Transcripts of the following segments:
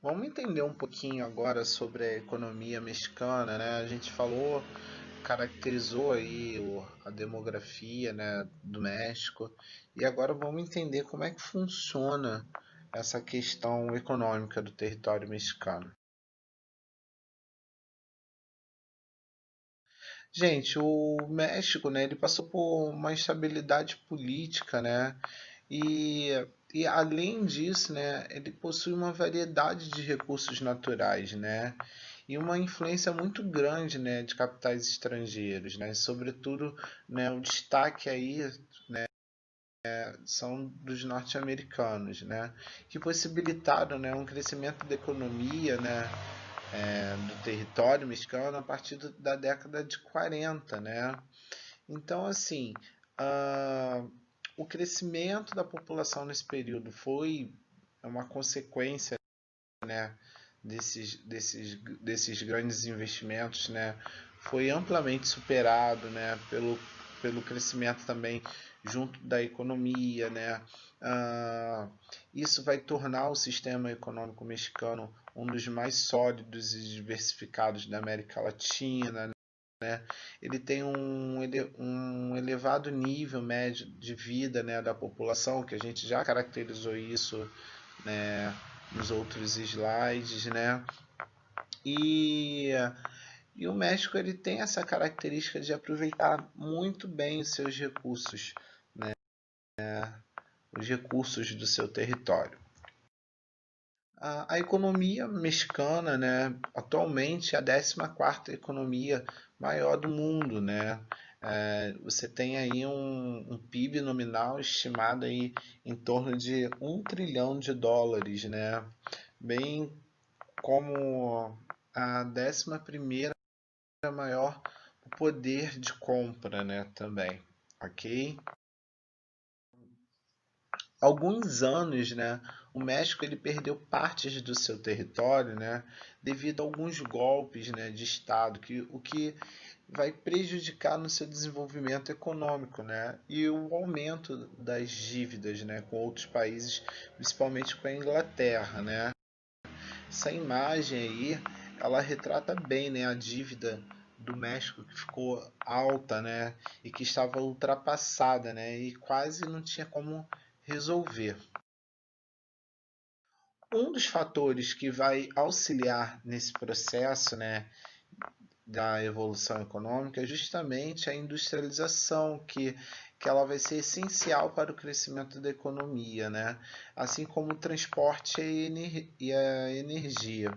Vamos entender um pouquinho agora sobre a economia mexicana, né? A gente falou, caracterizou aí a demografia, né, do México, e agora vamos entender como é que funciona essa questão econômica do território mexicano. Gente, o México, né, ele passou por uma instabilidade política, né, e, e além disso, né, ele possui uma variedade de recursos naturais, né, e uma influência muito grande, né, de capitais estrangeiros, né, sobretudo, né, o destaque aí são dos norte-americanos, né, que possibilitaram, né, um crescimento da economia, né, do território mexicano a partir da década de 40, né? Então, assim, uh, o crescimento da população nesse período foi uma consequência, né, desses grandes investimentos, né? Foi amplamente superado, né, pelo crescimento também junto da economia, né? Uh, Isso vai tornar o sistema econômico mexicano um dos mais sólidos e diversificados da América Latina, né? Ele tem um elevado nível médio de vida, né, da população, que a gente já caracterizou isso, né, nos outros slides, né? E, e o México ele tem essa característica de aproveitar muito bem os seus recursos, os recursos do seu território. A economia mexicana, né, atualmente é a 14ª economia maior do mundo, né? Você tem aí um PIB nominal estimado aí em torno de US$ 1 trilhão, né? Bem como a 11ª maior poder de compra, né? Também, ok? Alguns anos, né, o México ele perdeu partes do seu território, né, devido a alguns golpes, né, de Estado, o que vai prejudicar no seu desenvolvimento econômico, né, e o aumento das dívidas, né, com outros países, principalmente com a Inglaterra, né. Essa imagem aí, ela retrata bem, né, a dívida do México que ficou alta, né, e que estava ultrapassada, né, e quase não tinha como resolver. Um dos fatores que vai auxiliar nesse processo, né, da evolução econômica é justamente a industrialização, que ela vai ser essencial para o crescimento da economia, né? Assim como o transporte e a energia.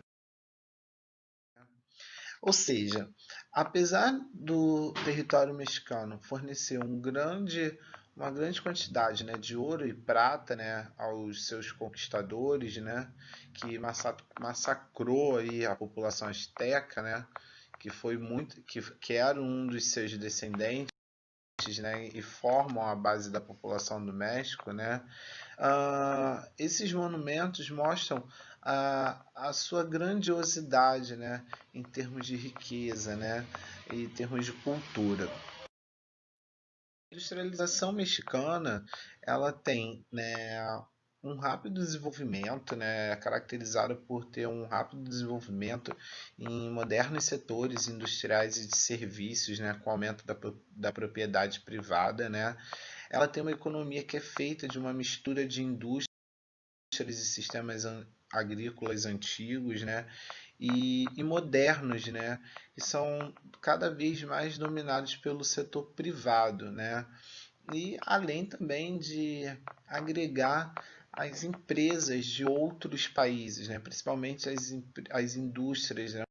Ou seja, apesar do território mexicano fornecer uma grande quantidade, né, de ouro e prata, né, aos seus conquistadores, né, que massacrou aí a população asteca, né, que era um dos seus descendentes, né, e formam a base da população do México, né. Esses monumentos mostram a sua grandiosidade, né, em termos de riqueza, né, e em termos de cultura. A industrialização mexicana, ela tem, né, um rápido desenvolvimento, né, caracterizado por ter um rápido desenvolvimento em modernos setores industriais e de serviços, né, com o aumento da propriedade privada, né. Ela tem uma economia que é feita de uma mistura de indústrias e sistemas agrícolas antigos, né, e modernos, né, que são cada vez mais dominados pelo setor privado, né, e além também de agregar as empresas de outros países, né, principalmente as indústrias, né,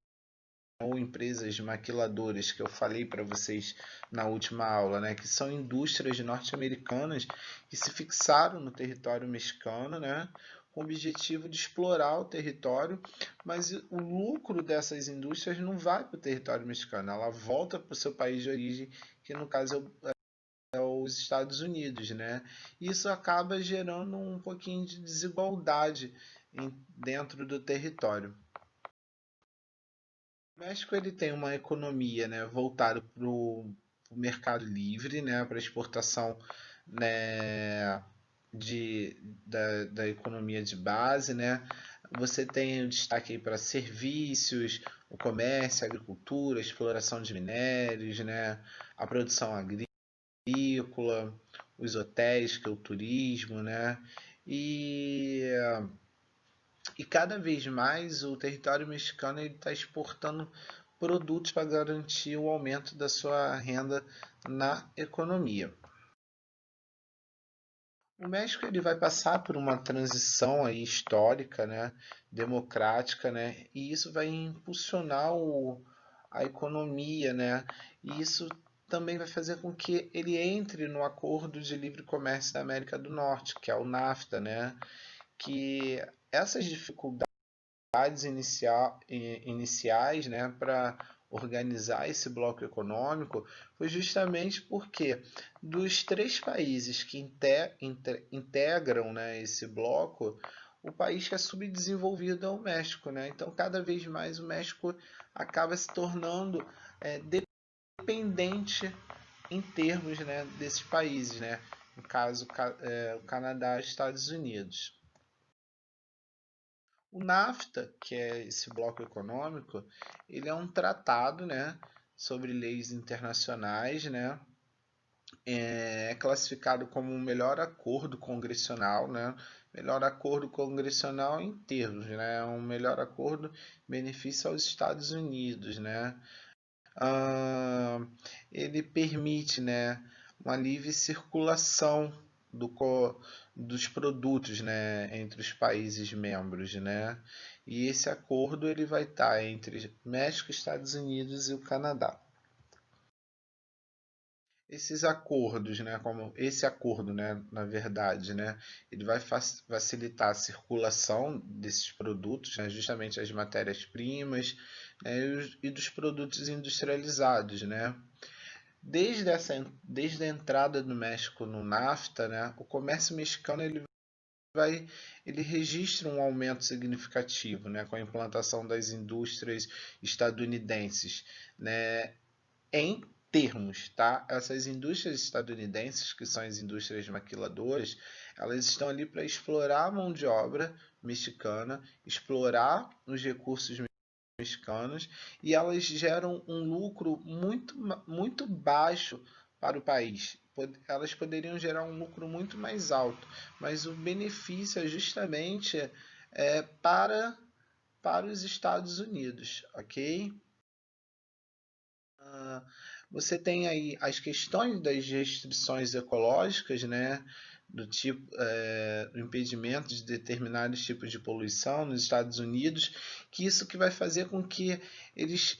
ou empresas maquiladoras que eu falei para vocês na última aula, né, que são indústrias norte-americanas que se fixaram no território mexicano, né, com o objetivo de explorar o território, mas o lucro dessas indústrias não vai para o território mexicano, ela volta para o seu país de origem, que no caso é os Estados Unidos, né? Isso acaba gerando um pouquinho de desigualdade dentro do território. O México ele tem uma economia, né, voltada para o mercado livre, né, para exportação, né, da economia de base, né? Você tem o destaque para serviços, o comércio, a agricultura, a exploração de minérios, né? A produção agrícola, os hotéis, que é o turismo, né? E, e cada vez mais o território mexicano está exportando produtos para garantir o aumento da sua renda na economia. O México ele vai passar por uma transição aí histórica, né, democrática, né, e isso vai impulsionar a economia, né, e isso também vai fazer com que ele entre no Acordo de Livre Comércio da América do Norte, que é o NAFTA, né, que essas dificuldades iniciais, né, para organizar esse bloco econômico foi justamente porque dos três países que integram, né, esse bloco, o país que é subdesenvolvido é o México, né? Então, cada vez mais o México acaba se tornando dependente em termos, né, desses países, né? No caso, o Canadá e Estados Unidos. O NAFTA, que é esse bloco econômico, ele é um tratado, né, sobre leis internacionais, né, é classificado como o melhor acordo congressional, né, melhor acordo congressional em termos, né, um melhor acordo benefício aos Estados Unidos, né, ah, ele permite, né, uma livre circulação do, dos produtos, né, entre os países membros, né? E esse acordo ele vai estar entre México, Estados Unidos e o Canadá. Esses acordos, né, como esse acordo, né, na verdade, né, ele vai facilitar a circulação desses produtos, né, justamente as matérias-primas, né, e dos produtos industrializados, né. Desde a entrada do México no NAFTA, né, o comércio mexicano ele registra um aumento significativo, né, com a implantação das indústrias estadunidenses, né, em termos, tá? Essas indústrias estadunidenses, que são as indústrias maquiladoras, elas estão ali para explorar a mão de obra mexicana, explorar os recursos mexicanos e elas geram um lucro muito baixo para o país. Elas poderiam gerar um lucro muito mais alto, mas o benefício é justamente para os Estados Unidos, ok? Você tem aí as questões das restrições ecológicas, né? Do tipo do impedimento de determinados tipos de poluição nos Estados Unidos, que isso que vai fazer com que eles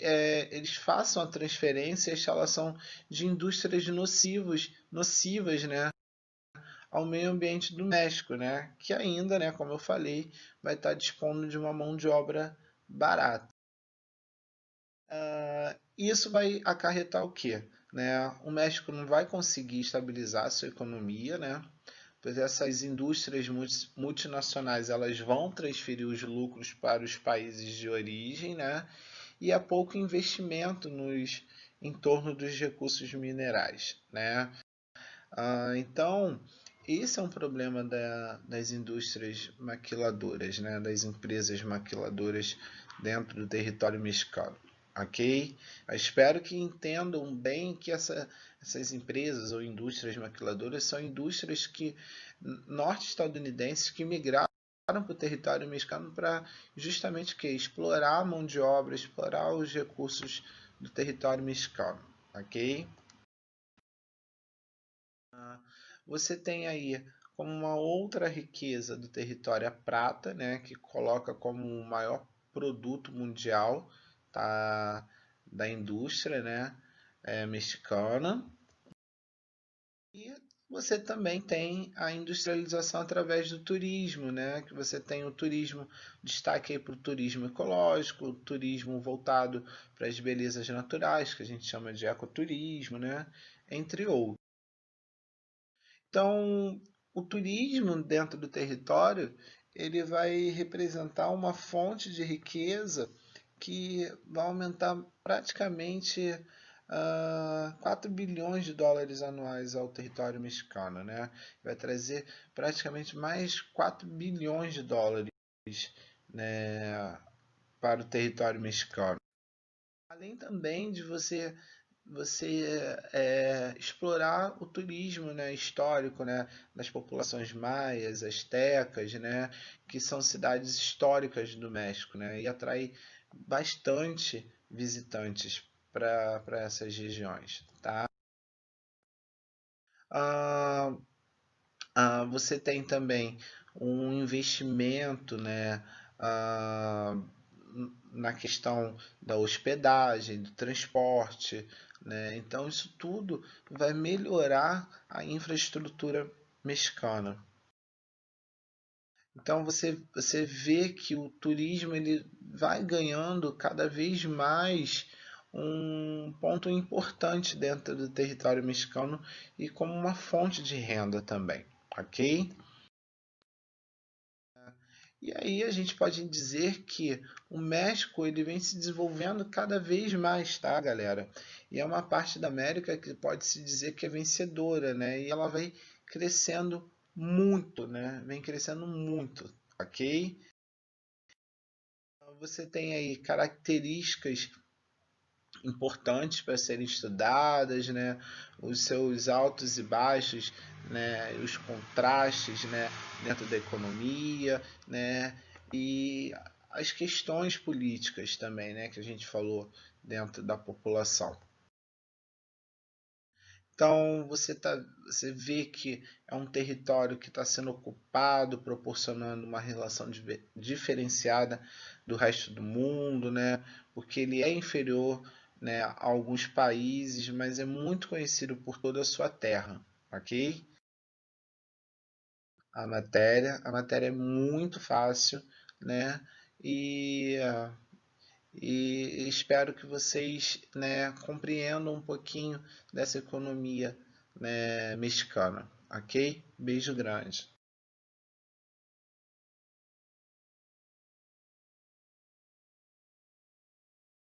façam a transferência e a instalação de indústrias nocivas, né, ao meio ambiente do México, né, que ainda, né, como eu falei, vai estar dispondo de uma mão de obra barata. Isso vai acarretar o quê? Né? O México não vai conseguir estabilizar a sua economia, né? Pois essas indústrias multinacionais elas vão transferir os lucros para os países de origem, né? E há pouco investimento em torno dos recursos minerais, né? Então, esse é um problema das indústrias maquiladoras, né? Das empresas maquiladoras dentro do território mexicano. Ok? Eu espero que entendam bem que essas empresas ou indústrias maquiladoras são indústrias norte-estadunidenses que migraram para o território mexicano para justamente que explorar a mão de obra, explorar os recursos do território mexicano, ok? Você tem aí como uma outra riqueza do território a prata, né, que coloca como o maior produto mundial, tá, da indústria, né, mexicana. E você também tem a industrialização através do turismo, né? Que você tem o turismo, destaque aí para o turismo ecológico, o turismo voltado para as belezas naturais, que a gente chama de ecoturismo, né? Entre outros. Então, o turismo dentro do território, ele vai representar uma fonte de riqueza que vai aumentar praticamente 4 bilhões de dólares anuais ao território mexicano, né? Vai trazer praticamente mais 4 bilhões de dólares, né, para o território mexicano. Além também de você explorar o turismo, né, histórico, né, das populações maias, astecas, né, que são cidades históricas do México, né, e atrai bastante visitantes para essas regiões, tá? Ah, você tem também um investimento, né, ah, na questão da hospedagem, do transporte, né? Então isso tudo vai melhorar a infraestrutura mexicana. Então você vê que o turismo ele vai ganhando cada vez mais um ponto importante dentro do território mexicano e como uma fonte de renda também, ok? E aí a gente pode dizer que o México ele vem se desenvolvendo cada vez mais, tá, galera? E é uma parte da América que pode se dizer que é vencedora, né? E ela vai crescendo muito, né? Vem crescendo muito, ok? Então, você tem aí características importantes para serem estudadas, né? Os seus altos e baixos, né? Os contrastes, né? Dentro da economia, né? E as questões políticas também, né? Que a gente falou dentro da população. Então você vê que é um território que está sendo ocupado, proporcionando uma relação diferenciada do resto do mundo, né? Porque ele é inferior, né, a alguns países, mas é muito conhecido por toda a sua terra, ok? A matéria é muito fácil, né? E, e espero que vocês, né, compreendam um pouquinho dessa economia, né, mexicana, ok? Beijo grande.